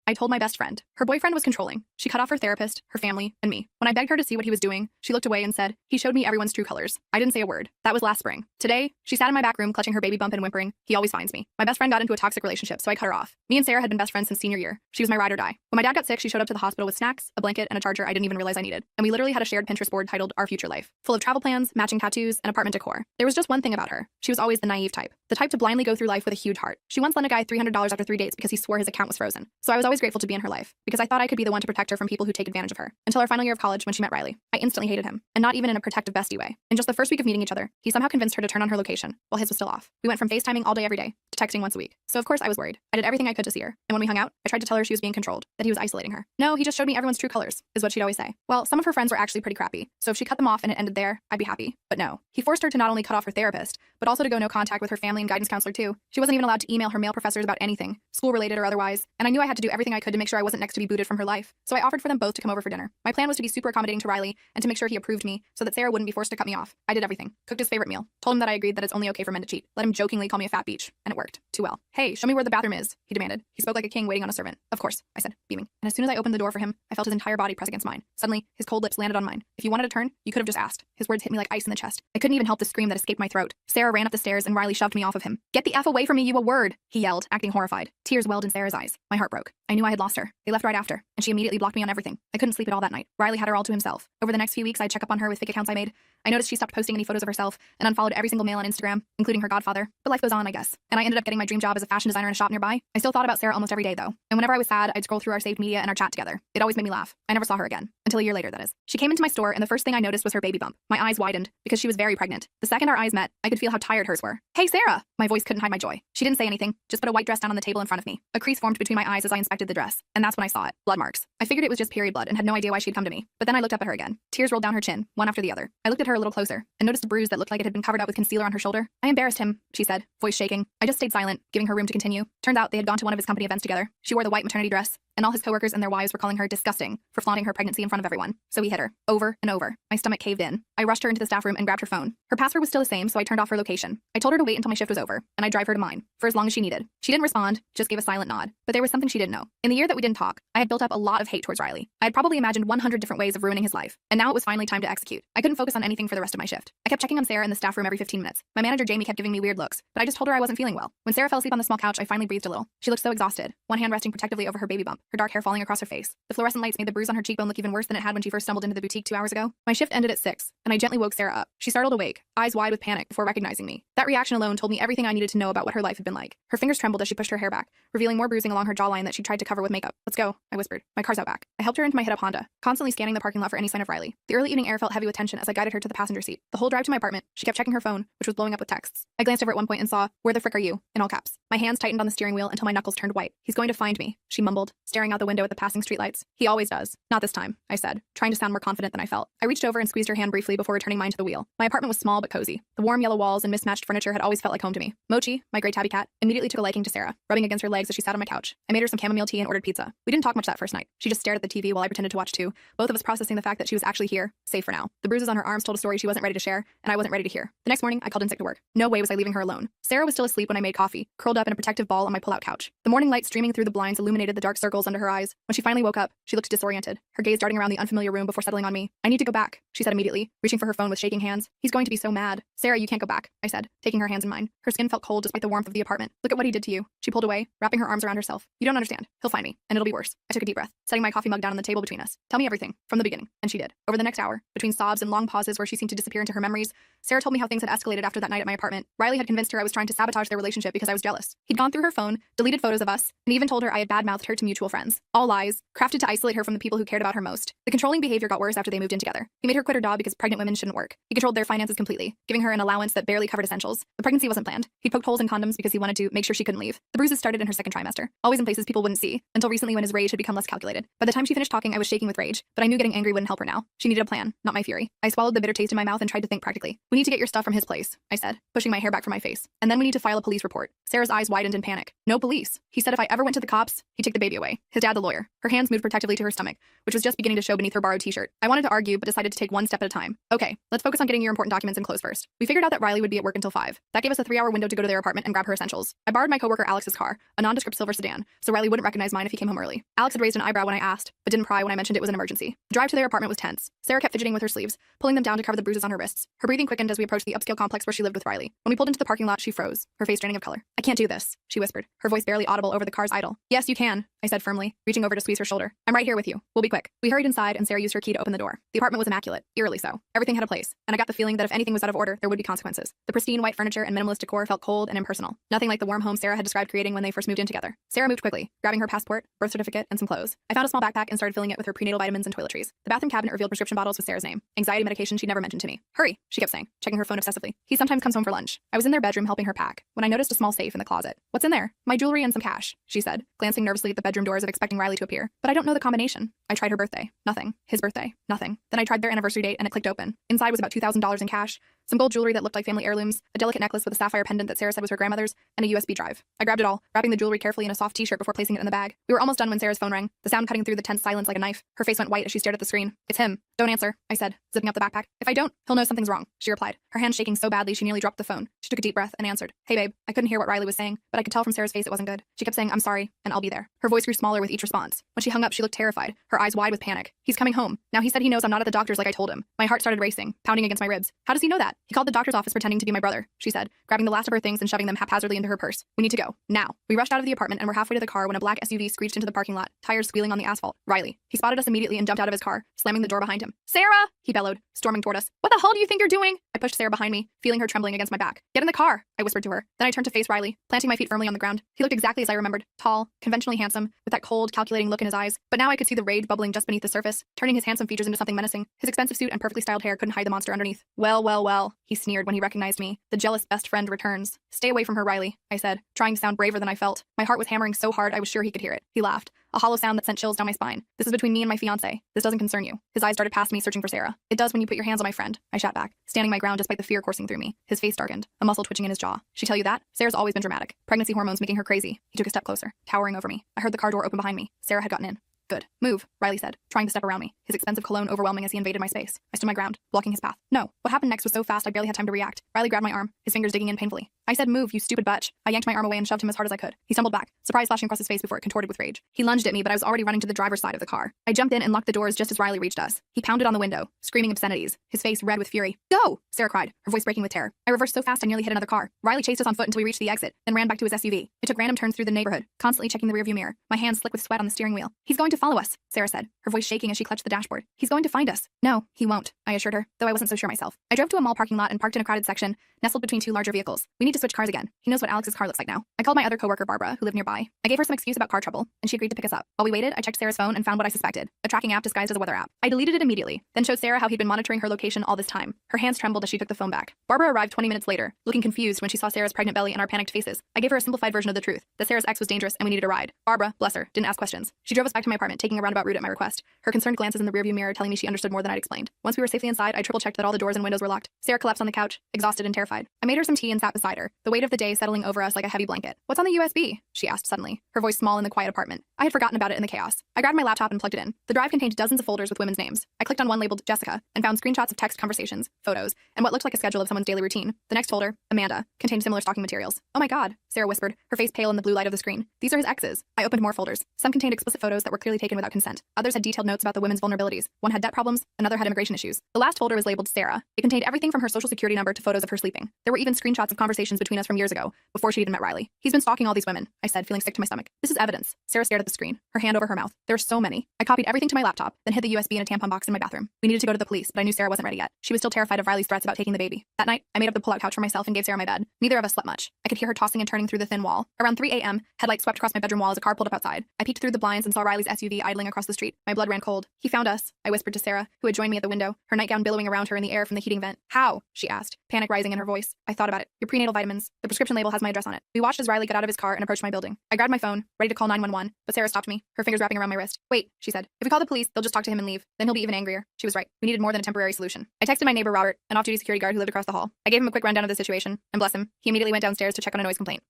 I told my best friend. Her boyfriend was controlling. She cut off her therapist, her family, and me. When I begged her to see what he was doing, she looked away and said, "He showed me everyone's true colors." I didn't say a word. That was last spring. Today, she sat in my back room clutching her baby bump and whimpering, "He always finds me." My best friend got into a toxic relationship, so I cut her off. Me and Sarah had been best friends since senior year. She was my ride or die. When my dad got sick, she showed up to the hospital with snacks, a blanket, and a charger I didn't even realize I needed. And we literally had a shared Pinterest board titled Our Future Life, full of travel plans, matching tattoos, and apartment decor. There was just one thing about her. She was always the naive type. The type to blindly go through life with a huge heart. She once lent a guy $300 after 3 dates because he swore his account was frozen. So I was always grateful to be in her life, because I thought I could be the one to protect her from people who take advantage of her. Until our final year of college when she met Riley. I instantly hated him, and not even in a protective bestie way. In just the first week of meeting each other, he somehow convinced her to turn on her location, while his was still off. We went from FaceTiming all day every day, to texting once a week. So of course I was worried. I did everything I could to see her, and when we hung out, I tried to tell her she was being controlled, that he was isolating her. "No, he just showed me everyone's true colors," is what she'd always say. Well, some of her friends were actually pretty crappy, so if she cut them off and it ended there, I'd be happy. But no. He forced her to not only cut off her therapist, but also to go no contact with her family and guidance counselor too. She wasn't even allowed to email her male professors about anything, school-related or otherwise, and I knew I had to do everything I could to make sure I wasn't next to be booted from her life. So I offered for them both to come over for dinner. My plan was to be super accommodating to Riley and to make sure he approved me so that Sarah wouldn't be forced to cut me off. I did everything. Cooked his favorite meal. Told him that I agreed that it's only okay for men to cheat. Let him jokingly call me a fat beach. And it worked. Too well. "Hey, show me where the bathroom is," he demanded. He spoke like a king waiting on a servant. "Of course," I said, beaming. And as soon as I opened the door for him, I felt his entire body press against mine. Suddenly, his cold lips landed on mine. "If you wanted to turn, you could have just asked." His words hit me like ice in the chest. I couldn't even help the scream that escaped my throat. Sarah ran up the stairs and Riley shoved me off of him. "Get the F away from me, you a word," he yelled, acting horrified. Tears welled in Sarah's eyes. My heart broke. I knew I had lost her. They left right after, and she immediately blocked me on everything. I couldn't sleep at all that night. Riley had her all to himself. Over the next few weeks, I'd check up on her with fake accounts I made. I noticed she stopped posting any photos of herself and unfollowed every single male on Instagram, including her godfather. But life goes on, I guess. And I ended up getting my dream job as a fashion designer in a shop nearby. I still thought about Sarah almost every day, though. And whenever I was sad, I'd scroll through our saved media and our chat together. It always made me laugh. I never saw her again. Until a year later, that is. She came into my store, and the first thing I noticed was her baby bump. My eyes widened, because she was very pregnant. The second our eyes met, I could feel how tired hers were. "Hey, Sarah!" My voice couldn't hide my joy. She didn't say anything, just put a white dress down on the table in front of me. A crease formed between my eyes as I inspected the dress, and that's when I saw it. Blood marks. I figured it was just period blood and had no idea why she'd come to me. But then I looked up at her again. Tears rolled down her chin, one after the other. I looked at her a little closer, and noticed a bruise that looked like it had been covered up with concealer on her shoulder. "I embarrassed him," she said, voice shaking. I just stayed silent, giving her room to continue. Turned out they had gone to one of his company events together. She wore the white maternity dress, and all his coworkers and their wives were calling her disgusting for flaunting her pregnancy in front of everyone. So he hit her, over and over. My stomach caved in. I rushed her into the staff room and grabbed her phone. Her password was still the same, so I turned off her location. I told her to wait until my shift was over, and I'd drive her to mine, for as long as she needed. She didn't respond, just gave a silent nod. But there was something she didn't know. In the year that we didn't talk, I had built up a lot of hate towards Riley. I had probably imagined 100 different ways of ruining his life, and now it was finally time to execute. I couldn't focus on anything for the rest of my shift. I kept checking on Sarah in the staff room every 15 minutes. My manager Jamie kept giving me weird looks, but I just told her I wasn't feeling well. When Sarah fell asleep on the small couch, I finally breathed a little. She looked so exhausted, one hand resting protectively over her baby bump, her dark hair falling across her face. The fluorescent lights made the bruise on her cheekbone look even worse than it had when she first stumbled into the boutique 2 hours ago. My shift ended at 6, and I gently woke Sarah up. She startled awake, eyes wide with panic before recognizing me. That reaction alone told me everything I needed to know about what her life had been like. Her fingers trembled as she pushed her hair back, revealing more bruising along her jawline that she tried to cover with makeup. "Let's go," I whispered. "My car's out back." I helped her into my hit-up Honda, constantly scanning the parking lot for any sign of Riley. The early evening air felt heavy with tension as I guided her to the passenger seat. The whole drive to my apartment, she kept checking her phone, which was blowing up with texts. I glanced over at one point and saw, "Where the frick are you?" in all caps. My hands tightened on the steering wheel until my knuckles turned white. "He's going to find me," she mumbled, staring out the window at the passing streetlights. "He always does." "Not this time," I said, trying to sound more confident than I felt. I reached over and squeezed her hand briefly before returning mine to the wheel. My apartment was small but cozy. The warm yellow walls and mismatched furniture had always felt like home to me. Mochi, my gray tabby cat, immediately took a liking to Sarah, rubbing against her legs as she sat on my couch. I made her some chamomile tea and ordered pizza. We didn't talk much that first night. She just stared at the TV while I pretended to watch too, both of us processing the fact that she was actually here, safe for now. The bruises on her arms told a story she wasn't ready to share, and I wasn't ready to hear. The next morning, I called in sick to work. No way was I leaving her alone. Sarah was still asleep when I made coffee, curled up in a protective ball on my pull-out couch. The morning light streaming through the blinds illuminated the dark circles under her eyes. When she finally woke up, she looked disoriented, her gaze darting around the unfamiliar room before settling on me. "I need to go back," she said immediately, reaching for her phone with shaking hands. "He's going to be so mad." "Sarah, you can't go back," I said, taking her hands in mine. Her skin felt cold despite the warmth of the apartment. "Look at what he did to you." She pulled away, wrapping her arms around herself. "You don't understand. He'll find me, and it'll be worse." I took a deep breath, setting my coffee mug down on the table between us. "Tell me everything, from the beginning." And she did. Over the next hour, between sobs and long pauses where she seemed to disappear into her memories, Sarah told me how things had escalated after that night at my apartment. Riley had convinced her I was trying to sabotage their relationship because I was jealous. He'd gone through her phone, deleted photos of us, and even told her I had badmouthed her to mutual friends. All lies, crafted to isolate her from the people who cared about her most. The controlling behavior got worse after they moved in together. He made her quit her job because pregnant women shouldn't work. He controlled their finances completely, giving her an allowance that barely covered essentials. The pregnancy wasn't planned. He poked holes in condoms because he wanted to make sure she couldn't leave. The bruises started in her second trimester, always in places people wouldn't see, until recently when his rage had become less calculated. By the time she finished talking, I was shaking with rage, but I knew getting angry wouldn't help her now. She needed a plan, not my fury. I swallowed the bitter taste in my mouth and tried to think practically. "We need to get your stuff from his place," I said, pushing my hair back from my face. "And then we need to file a police report." Sarah's eyes widened in panic. "No police. He said if I ever went to the cops, he'd take the baby away." His dad, the lawyer. Her hands moved protectively to her stomach, which was just beginning to show beneath her borrowed t-shirt. I wanted to argue, but decided to take one step at a time. "Okay, let's focus on getting your important documents and clothes first." We figured out that Riley would be at work until 5. That gave us a 3-hour window to go to their apartment and grab her essentials. I borrowed my coworker Alex's car, a nondescript silver sedan, so Riley wouldn't recognize recognize mine if he came home early. Alex had raised an eyebrow when I asked, but didn't pry when I mentioned it was an emergency. The drive to their apartment was tense. Sarah kept fidgeting with her sleeves, pulling them down to cover the bruises on her wrists. Her breathing quickened as we approached the upscale complex where she lived with Riley. When we pulled into the parking lot, she froze, her face draining of color. I can't do this, she whispered, her voice barely audible over the car's idle. Yes, you can, I said firmly, reaching over to squeeze her shoulder. I'm right here with you. We'll be quick. We hurried inside, and Sarah used her key to open the door. The apartment was immaculate, eerily so. Everything had a place, and I got the feeling that if anything was out of order, there would be consequences. The pristine white furniture and minimalist decor felt cold and impersonal. Nothing like the warm home Sarah had described creating when they first moved in together. Sarah moved quickly, grabbing her passport, birth certificate, and some clothes. I found a small backpack and started filling it with her prenatal vitamins and toiletries. The bathroom cabinet revealed prescription bottles with Sarah's name. Anxiety medication she'd never mentioned to me. Hurry, she kept saying, checking her phone obsessively. He sometimes comes home for lunch. I was in their bedroom helping her pack, when I noticed a small safe in the closet. What's in there? My jewelry and some cash, she said, glancing nervously at the bedroom doors as if expecting Riley to appear. But I don't know the combination. I tried her birthday. Nothing. His birthday. Nothing. Then I tried their anniversary date and it clicked open. Inside was about $2,000 in cash, some gold jewelry that looked like family heirlooms, a delicate necklace with a sapphire pendant that Sarah said was her grandmother's, and a USB drive. I grabbed it all, wrapping the jewelry carefully in a soft t-shirt before placing it in the bag. We were almost done when Sarah's phone rang, the sound cutting through the tense silence like a knife. Her face went white as she stared at the screen. It's him. Don't answer, I said, zipping up the backpack. If I don't, he'll know something's wrong, she replied, her hand shaking so badly she nearly dropped the phone. She took a deep breath and answered. Hey babe. I couldn't hear what Riley was saying, but I could tell from Sarah's face it wasn't good. She kept saying, I'm sorry, and I'll be there. Her voice grew smaller with each response. When she hung up, she looked terrified, her eyes wide with panic. He's coming home. Now he said he knows I'm not at the doctor's like I told him. My heart started racing, pounding against my ribs. How does he know that? He called the doctor's office pretending to be my brother, she said, grabbing the last of her things and shoving them haphazardly into her purse. We need to go. Now. We rushed out of the apartment and were halfway to the car when a black SUV screeched into the parking lot, tires squealing on the asphalt. Riley. He spotted us immediately and jumped out of his car, slamming the door behind him. Sarah! He bellowed, storming toward us. What the hell do you think you're doing? I pushed Sarah behind me, feeling her trembling against my back. Get in the car, I whispered to her. Then I turned to face Riley, planting my feet firmly on the ground. He looked exactly as I remembered, tall, conventionally handsome, with that cold, calculating look in his eyes. But now I could see the rage bubbling just beneath the surface, turning his handsome features into something menacing. His expensive suit and perfectly styled hair couldn't hide the monster underneath. Well, well, well, he sneered when he recognized me. The jealous best friend returns. Stay away from her, Riley, I said, trying to sound braver than I felt. My heart was hammering so hard I was sure he could hear it. He laughed, a hollow sound that sent chills down my spine. This is between me and my fiancé. This doesn't concern you. His eyes darted past me, searching for Sarah. It does when you put your hands on my friend, I shot back, standing my ground despite the fear coursing through me. His face darkened, a muscle twitching in his jaw. She tell you that? Sarah's always been dramatic. Pregnancy hormones making her crazy. He took a step closer, towering over me. I heard the car door open behind me. Sarah had gotten in. Good. Move, Riley said, trying to step around me, his expensive cologne overwhelming as he invaded my space. I stood my ground, blocking his path. No. What happened next was so fast I barely had time to react. Riley grabbed my arm, his fingers digging in painfully. I said move, you stupid bitch. I yanked my arm away and shoved him as hard as I could. He stumbled back, surprise flashing across his face before it contorted with rage. He lunged at me, but I was already running to the driver's side of the car. I jumped in and locked the doors just as Riley reached us. He pounded on the window, screaming obscenities, his face red with fury. Go! Sarah cried, her voice breaking with terror. I reversed so fast I nearly hit another car. Riley chased us on foot until we reached the exit, then ran back to his SUV. It took random turns through the neighborhood, constantly checking the rearview mirror, my hands slick with sweat on the steering wheel. He's going to follow us, Sarah said, her voice shaking as she clutched the dashboard. He's going to find us. No, he won't, I assured her, though I wasn't so sure myself. I drove to a mall parking lot and parked in a crowded section, nestled between two larger vehicles. We need to switch cars again. He knows what Alex's car looks like now. I called my other coworker, Barbara, who lived nearby. I gave her some excuse about car trouble, and she agreed to pick us up. While we waited, I checked Sarah's phone and found what I suspected, a tracking app disguised as a weather app. I deleted it immediately, then showed Sarah how he'd been monitoring her location all this time. Her hands trembled as she took the phone back. Barbara arrived 20 minutes later, looking confused when she saw Sarah's pregnant belly and our panicked faces. I gave her a simplified version of the truth, that Sarah's ex was dangerous and we needed a ride. Barbara, bless her, didn't ask questions. She drove us back to my apartment, taking a roundabout route at my request, her concerned glances in the rearview mirror telling me she understood more than I'd explained. Once we were safely inside, I triple-checked that all the doors and windows were locked. Sarah collapsed on the couch, exhausted and terrified. I made her some tea and sat beside her, the weight of the day settling over us like a heavy blanket. What's on the USB? She asked suddenly, her voice small in the quiet apartment. I had forgotten about it in the chaos. I grabbed my laptop and plugged it in. The drive contained dozens of folders with women's names. I clicked on one labeled Jessica and found screenshots of text conversations, photos, and what looked like a schedule of someone's daily routine. The next folder, Amanda, contained similar stalking materials. Oh my god, Sarah whispered, her face pale in the blue light of the screen. These are his exes. I opened more folders. Some contained explicit photos that were clearly taken without consent. Others had detailed notes about the women's vulnerabilities. One had debt problems, another had immigration issues. The last folder was labeled Sarah. It contained everything from her social security number to photos of her sleeping. There were even screenshots of conversations between us from years ago, before she'd even met Riley. He's been stalking all these women, I said, feeling sick to my stomach. This is evidence. Sarah stared at the screen, her hand over her mouth. There are so many. I copied everything to my laptop, then hid the USB in a tampon box in my bathroom. We needed to go to the police, but I knew Sarah wasn't ready yet. She was still terrified of Riley's threats about taking the baby. That night, I made up the pull-out couch for myself and gave Sarah my bed. Neither of us slept much. I could hear her tossing and turning through the thin wall. Around 3 a.m., headlights swept across my bedroom wall as a car pulled up outside. I peeked through the blinds and saw Riley's SUV idling across the street. My blood ran cold. He found us, I whispered to Sarah, who had joined me at the window, her nightgown billowing around her in the air from the heating vent. How? She asked, panic rising in her voice. I thought about it. Your prenatal vitamins. The prescription label has my address on it. We watched as Riley got out of his car and approached my building. I grabbed my phone, ready to call 911, but Sarah stopped me, her fingers wrapping around my wrist. Wait, she said. If we call the police, they'll just talk to him and leave. Then he'll be even angrier. She was right. We needed more than a temporary solution. I texted my neighbor Robert, an off-duty security guard who lived across the hall. I gave him a quick rundown of the situation, and bless him, he immediately went downstairs to check on a noise complaint.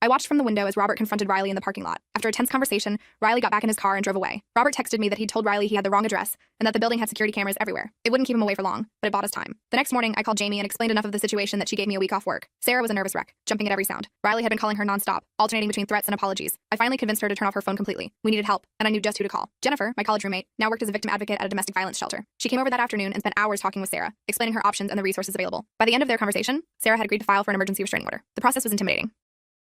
I watched from the window as Robert confronted Riley in the parking lot. After a tense conversation, Riley got back in his car and drove away. Robert texted me that he'd told Riley he had the wrong address and that the building had security cameras everywhere. It wouldn't keep him away for long, but it bought us time. The next morning, I called Jamie and explained enough of the situation that she gave me a week off work. Sarah was a nervous wreck, jumping at every sound. Riley had been calling her nonstop, alternating between threats and apologies. I finally convinced her to turn off her phone completely. We needed help, and I knew just who to call. Jennifer, my college roommate, now worked as a victim advocate at a domestic violence shelter. She came over that afternoon and spent hours talking with Sarah, explaining her options and the resources available. By the end of their conversation, Sarah had agreed to file for an emergency restraining order. The process was intimidating.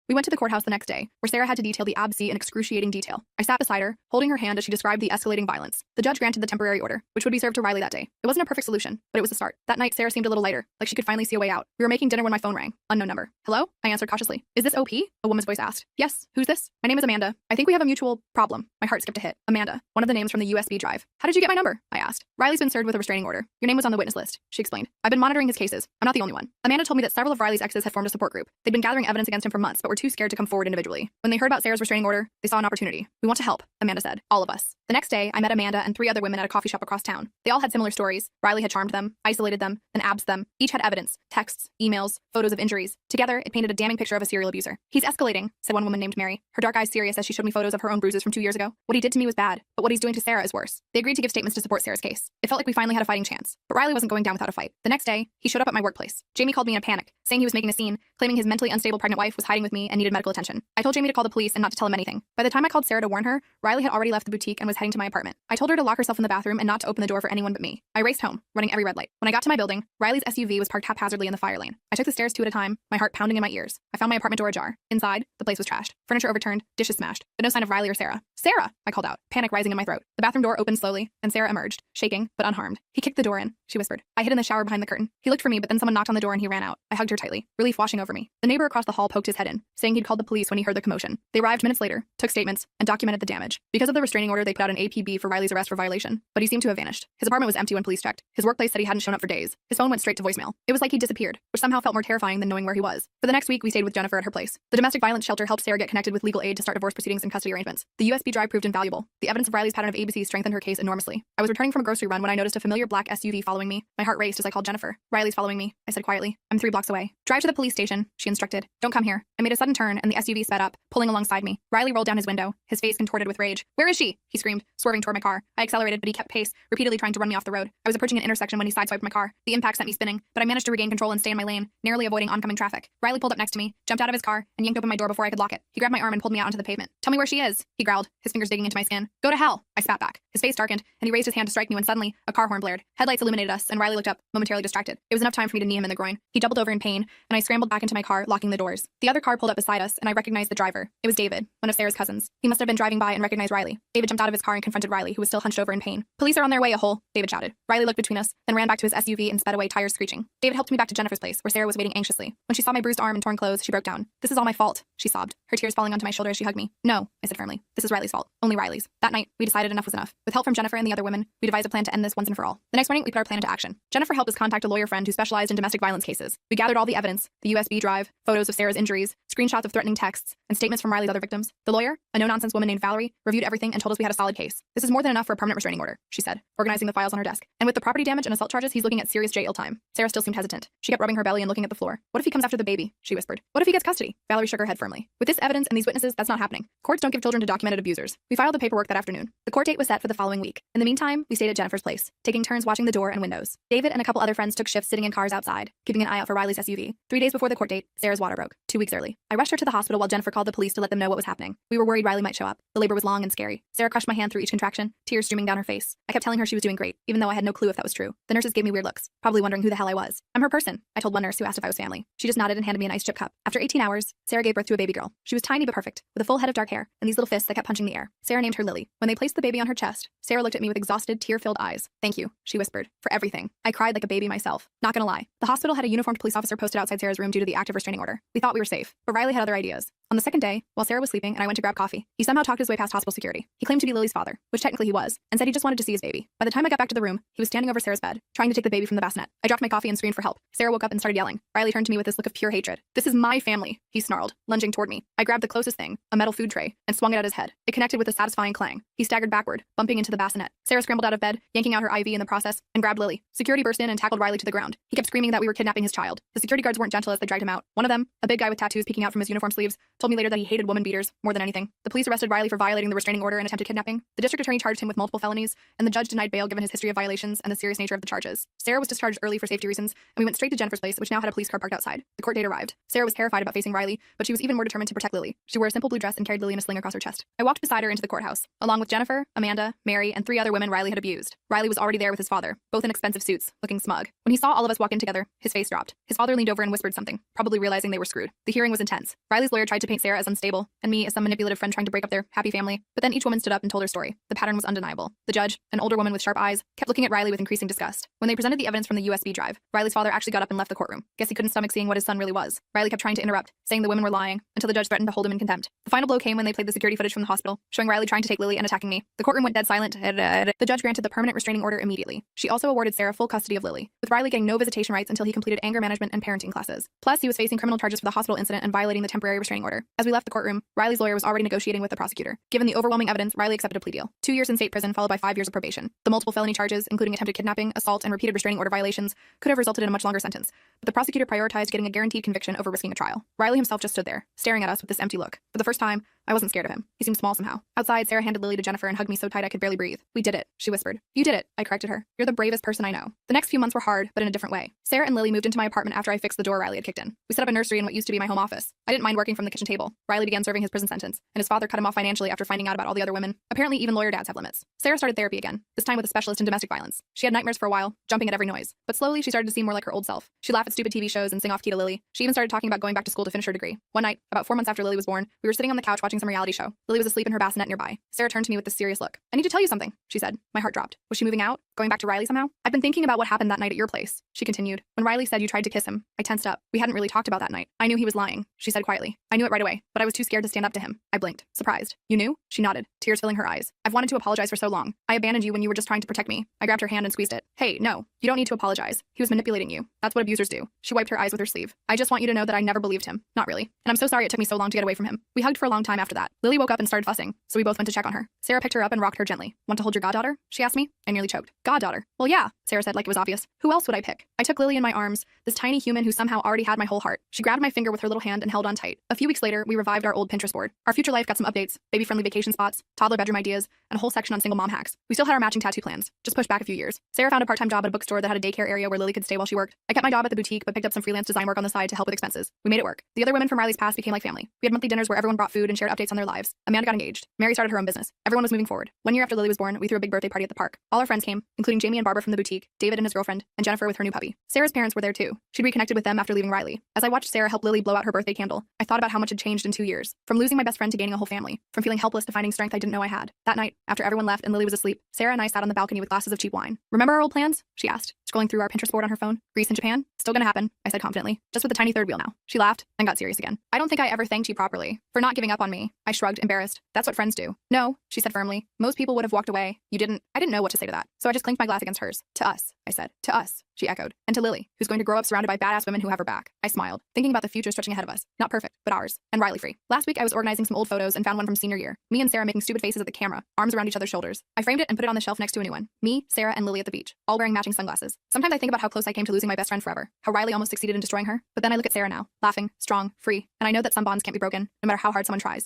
We went to the courthouse the next day, where Sarah had to detail the abscess in excruciating detail. I sat beside her, holding her hand as she described the escalating violence. The judge granted the temporary order, which would be served to Riley that day. It wasn't a perfect solution, but it was a start. That night, Sarah seemed a little lighter, like she could finally see a way out. We were making dinner when my phone rang. Unknown number. Hello? I answered cautiously. Is this OP? A woman's voice asked. Yes. Who's this? My name is Amanda. I think we have a mutual problem. My heart skipped a hit. Amanda. One of the names from the USB drive. How did you get my number? I asked. Riley's been served with a restraining order. Your name was on the witness list, she explained. I've been monitoring his cases. I'm not the only one. Amanda told me that several of Riley's exes had formed a support group. They'd been gathering evidence against him for months, but were too scared to come forward individually. When they heard about Sarah's restraining order, they saw an opportunity. We want to help, Amanda said. All of us. The next day, I met Amanda and 3 other women at a coffee shop across town. They all had similar stories. Riley had charmed them, isolated them, and absed them. Each had evidence, texts, emails, photos of injuries. Together, it painted a damning picture of a serial abuser. He's escalating, said one woman named Mary, her dark eyes serious as she showed me photos of her own bruises from 2 years ago. What he did to me was bad, but what he's doing to Sarah is worse. They agreed to give statements to support Sarah's case. It felt like we finally had a fighting chance. But Riley wasn't going down without a fight. The next day, he showed up at my workplace. Jamie called me in a panic, saying he was making a scene, claiming his mentally unstable pregnant wife was hiding with me and needed medical attention. I told Jamie to call the police and not to tell him anything. By the time I called Sarah to warn her, Riley had already left the boutique and was heading to my apartment. I told her to lock herself in the bathroom and not to open the door for anyone but me. I raced home, running every red light. When I got to my building, Riley's SUV was parked haphazardly in the fire lane. I took the stairs 2 at a time, my heart pounding in my ears. I found my apartment door ajar. Inside, the place was trashed. Furniture overturned, dishes smashed, but no sign of Riley or Sarah. Sarah! I called out, panic rising in my throat. The bathroom door opened slowly, and Sarah emerged, shaking, but unharmed. He kicked the door in, she whispered. I hid in the shower behind the curtain. He looked for me, but then someone knocked on the door and he ran out. I hugged her tightly, relief washing over me. The neighbor across the hall poked his head in, saying he'd called the police when he heard the commotion. They arrived minutes later, took statements, and documented the damage. Because of the restraining order, they put out an APB for Riley's arrest for violation, but he seemed to have vanished. His apartment was empty when police checked. His workplace said he hadn't shown up for days. His phone went straight to voicemail. It was like he disappeared, which somehow felt more terrifying than knowing where he was. For the next week, we stayed with Jennifer at her place. The domestic violence shelter helped Sarah get connected with legal aid to start divorce proceedings and custody arrangements. The USB drive proved invaluable. The evidence of Riley's pattern of ABC strengthened her case enormously. I was returning from a grocery run when I noticed a familiar black SUV following me. My heart raced as I called Jennifer. Riley's following me, I said quietly. I'm 3 blocks away. Drive to the police station, she instructed. Don't come here. I made a sudden turn and the SUV sped up, pulling alongside me. Riley rolled down his window, his face contorted with rage. Where is she? He screamed, swerving toward my car. I accelerated, but he kept pace, repeatedly trying to run me off the road. I was approaching an intersection when he sideswiped my car. The impact sent me spinning, but I managed to regain control and stay in my lane, narrowly avoiding oncoming traffic. Riley pulled up next to me, jumped out of his car, and yanked open my door before I could lock it. He grabbed my arm and pulled me out onto the pavement. Tell me where she is, he growled, his fingers digging into my skin. Go to hell, I spat back. His face darkened, and he raised his hand to strike me when suddenly, a car horn blared. Headlights illuminated us, and Riley looked up, momentarily distracted. It was enough time for me to knee him in the groin. He doubled over in pain, and I scrambled back into my car, locking the doors. The other car pulled up beside us, and I recognized the driver. It was David, one of Sarah's cousins. He must have been driving by and recognized Riley. David jumped out of his car and confronted Riley, who was still hunched over in pain. Police are on their way, a hole, David shouted. Riley looked between us, then ran back to his SUV and sped away, tires screeching. David helped me back to Jennifer's place, where Sarah was waiting anxiously. When she saw my bruised arm and torn clothes, she broke down. This is all my fault, she sobbed, her tears falling onto my shoulder as she hugged me. No, I said firmly. This is Riley's fault. Only Riley's. That night, we decided enough was enough. With help from Jennifer and the other women, we devised a plan to end this once and for all. The next morning, we put our plan into action. Jennifer helped us contact a lawyer friend who specialized in domestic violence cases. We gathered all the evidence, the USB drive, photos of Sarah's injuries, screenshots of threatening texts, and statements from Riley's other victims. The lawyer, a no-nonsense woman named Valerie, reviewed everything and told us we had a solid case. This is more than enough for a permanent restraining order, she said, organizing the files on her desk. And with the property damage and assault charges, he's looking at serious jail time. Sarah still seemed hesitant. She kept rubbing her belly and looking at the floor. What if he comes after the baby? She whispered. What if he gets custody? Valerie shook her head firmly. With this evidence and these witnesses, that's not happening. Courts don't give children to documented abusers. We filed the paperwork that afternoon. The court date was set for the following week. In the meantime, we stayed at Jennifer's place, taking turns watching the door and windows. David and a couple other friends took shifts sitting in cars outside, keeping an eye out for Riley's SUV. 3 days before the court date, Sarah's water broke, 2 weeks early. I rushed her to the hospital while Jennifer called the police to let them know what was happening. We were worried Riley might show up. The labor was long and scary. Sarah crushed my hand through each contraction, tears streaming down her face. I kept telling her she was doing great, even though I had no clue if that was true. The nurses gave me weird looks, probably wondering who the hell I was. I'm her person, I told one nurse who asked if I was family. She just nodded and handed me an ice chip cup. After 18 hours, Sarah gave birth to a baby girl. She was tiny but perfect, with a full head of dark hair and these little fists that kept punching the air. Sarah named her Lily. When they placed the baby on her chest, Sarah looked at me with exhausted, tear-filled eyes. Thank you, she whispered, for everything. I cried like a baby myself. Not gonna lie. The hospital had a uniformed police officer posted outside Sarah's room due to the active restraining order. We thought we were safe, but Riley had other ideas. On the second day, while Sarah was sleeping and I went to grab coffee, he somehow talked his way past hospital security. He claimed to be Lily's father, which technically he was, and said he just wanted to see his baby. By the time I got back to the room, he was standing over Sarah's bed, trying to take the baby from the bassinet. I dropped my coffee and screamed for help. Sarah woke up and started yelling. Riley turned to me with this look of pure hatred. This is my family, he snarled, lunging toward me. I grabbed the closest thing, a metal food tray, and swung it at his head. It connected with a satisfying clang. He staggered backward, bumping into the bassinet. Sarah scrambled out of bed, yanking out her IV in the process, and grabbed Lily. Security burst in and tackled Riley to the ground. He kept screaming that we were kidnapping his child. The security guards weren't gentle as they dragged him out. One of them, a big guy with tattoos peeking out from his uniform sleeves, told me later that he hated woman beaters more than anything. The police arrested Riley for violating the restraining order and attempted kidnapping. The district attorney charged him with multiple felonies, and the judge denied bail given his history of violations and the serious nature of the charges. Sarah was discharged early for safety reasons, and we went straight to Jennifer's place, which now had a police car parked outside. The court date arrived. Sarah was terrified about facing Riley, but she was even more determined to protect Lily. She wore a simple blue dress and carried Lily in a sling across her chest. I walked beside her into the courthouse, along with Jennifer, Amanda, Mary, and 3 other women Riley had abused. Riley was already there with his father, both in expensive suits, looking smug. When he saw all of us walk in together, his face dropped. His father leaned over and whispered something, probably realizing they were screwed. The hearing was intense. Riley's lawyer tried to paint Sarah as unstable, and me as some manipulative friend trying to break up their happy family, but then each woman stood up and told her story. The pattern was undeniable. The judge, an older woman with sharp eyes, kept looking at Riley with increasing disgust. When they presented the evidence from the USB drive, Riley's father actually got up and left the courtroom. Guess he couldn't stomach seeing what his son really was. Riley kept trying to interrupt, saying the women were lying, until the judge threatened to hold him in contempt. The final blow came when they played the security footage from the hospital, showing Riley trying to take Lily and attacking me. The courtroom went dead silent. The judge granted the permanent restraining order immediately. She also awarded Sarah full custody of Lily, with Riley getting no visitation rights until he completed anger management and parenting classes. Plus, he was facing criminal charges for the hospital incident and violating the temporary restraining order. As we left the courtroom, Riley's lawyer was already negotiating with the prosecutor. Given the overwhelming evidence, Riley accepted a plea deal. 2 years in state prison followed by 5 years of probation. The multiple felony charges, including attempted kidnapping, assault, and repeated restraining order violations, could have resulted in a much longer sentence, but the prosecutor prioritized getting a guaranteed conviction over risking a trial. Riley himself just stood there, staring at us with this empty look. For the first time, I wasn't scared of him. He seemed small somehow. Outside, Sarah handed Lily to Jennifer and hugged me so tight I could barely breathe. "We did it," she whispered. "You did it," I corrected her. "You're the bravest person I know." The next few months were hard, but in a different way. Sarah and Lily moved into my apartment after I fixed the door Riley had kicked in. We set up a nursery in what used to be my home office. I didn't mind working from the kitchen table. Riley began serving his prison sentence, and his father cut him off financially after finding out about all the other women. Apparently, even lawyer dads have limits. Sarah started therapy again, this time with a specialist in domestic violence. She had nightmares for a while, jumping at every noise. But slowly, she started to seem more like her old self. She laughed at stupid TV shows and sing off-key to Lily. She even started talking about going back to school to finish her degree. One night, about 4 months after Lily was born, we were sitting on the couch watching some reality show. Lily was asleep in her bassinet nearby. Sarah turned to me with this serious look. "I need to tell you something," she said. My heart dropped. Was she moving out? Going back to Riley somehow? "I've been thinking about what happened that night at your place," she continued. "When Riley said you tried to kiss him, I tensed up. We hadn't really talked about that night. I knew he was lying," she said quietly. "I knew it right away, but I was too scared to stand up to him." I blinked, surprised. "You knew?" She nodded, tears filling her eyes. "I've wanted to apologize for so long. I abandoned you when you were just trying to protect me." I grabbed her hand and squeezed it. "Hey, no, you don't need to apologize. He was manipulating you. That's what abusers do." She wiped her eyes with her sleeve. "I just want you to know that I never believed him. Not really. And I'm so sorry it took me so long to get away from him." We hugged for a long time after that. Lily woke up and started fussing, so we both went to check on her. Sarah picked her up and rocked her gently. "Want to hold your goddaughter?" she asked me. I nearly choked. "Goddaughter? Well, yeah," Sarah said like it was obvious. "Who else would I pick?" I took Lily in my arms, this tiny human who somehow already had my whole heart. She grabbed my finger with her little hand and held on tight. A few weeks later, we revived our old Pinterest board. Our future life got some updates, baby-friendly vacation spots, toddler bedroom ideas, and a whole section on single mom hacks. We still had our matching tattoo plans, just pushed back a few years. Sarah found a part-time job at a bookstore that had a daycare area where Lily could stay while she worked. I kept my job at the boutique, but picked up some freelance design work on the side to help with expenses. We made it work. The other women from Riley's past became like family. We had monthly dinners where everyone brought food and shared updates on their lives. Amanda got engaged. Mary started her own business. Everyone was moving forward. 1 year after Lily was born, we threw a big birthday party at the park. All our friends came, including Jamie and Barbara from the boutique, David and his girlfriend, and Jennifer with her new puppy. Sarah's parents were there too. She'd reconnected with them after leaving Riley. As I watched Sarah help Lily blow out her birthday candle, I thought about how much had changed in 2 years. From losing my best friend to gaining a whole family. From feeling helpless to finding strength I didn't know I had. That night, after everyone left and Lily was asleep, Sarah and I sat on the balcony with glasses of cheap wine. "Remember our old plans?" she asked, scrolling through our Pinterest board on her phone. "Greece and Japan? Still gonna happen," I said confidently. "Just with a tiny third wheel now." She laughed and got serious again. "I don't think I ever thanked you properly for not giving up on me." I shrugged, embarrassed. "That's what friends do." "No," she said firmly. "Most people would have walked away. You didn't." I didn't know what to say to that, so I just clinked my glass against hers. "To us," I said. "To us," she echoed. "And to Lily, who's going to grow up surrounded by badass women who have her back." I smiled, thinking about the future stretching ahead of us. Not perfect, but ours. And Riley free. Last week, I was organizing some old photos and found one from senior year. Me and Sarah making stupid faces at the camera, arms around each other's shoulders. I framed it and put it on the shelf next to a new one. Me, Sarah, and Lily at the beach, all wearing matching sunglasses. Sometimes I think about how close I came to losing my best friend forever, how Riley almost succeeded in destroying her. But then I look at Sarah now, laughing, strong, free, and I know that some bonds can't be broken, no matter how hard someone tries.